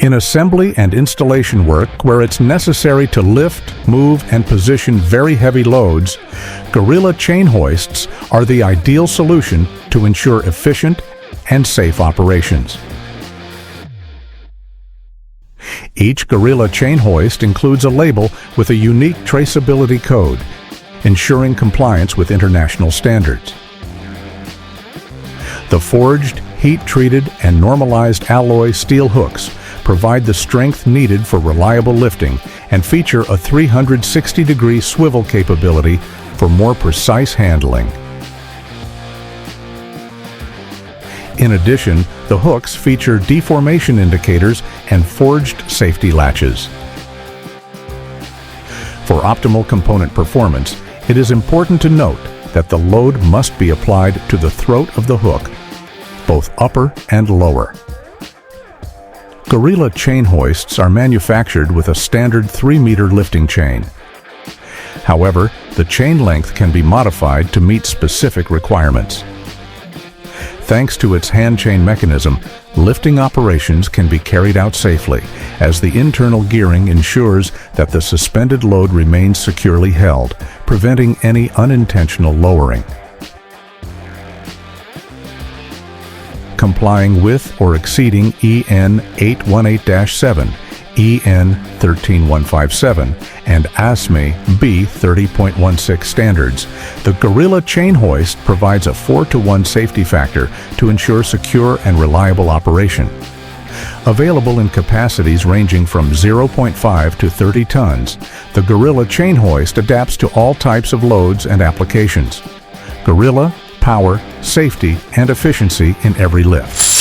In assembly and installation work where it's necessary to lift, move, and position very heavy loads, Gorila chain hoists are the ideal solution to ensure efficient and safe operations. Each Gorila chain hoist includes a label with a unique traceability code, ensuring compliance with international standards. The forged, heat-treated, and normalized alloy steel hooks provide the strength needed for reliable lifting and feature a 360-degree swivel capability for more precise handling. In addition, the hooks feature deformation indicators and forged safety latches. For optimal component performance, it is important to note that the load must be applied to the throat of the hook, both upper and lower. Gorila chain hoists are manufactured with a standard 3-meter lifting chain. However, the chain length can be modified to meet specific requirements. Thanks to its hand chain mechanism, lifting operations can be carried out safely, as the internal gearing ensures that the suspended load remains securely held, preventing any unintentional lowering. Complying with or exceeding EN 818-7, EN 13157, and ASME B 30.16 standards, the Gorila chain hoist provides a 4-to-1 safety factor to ensure secure and reliable operation. Available in capacities ranging from 0.5 to 30 tons, the Gorila chain hoist adapts to all types of loads and applications. Gorila, power, safety, and efficiency in every lift.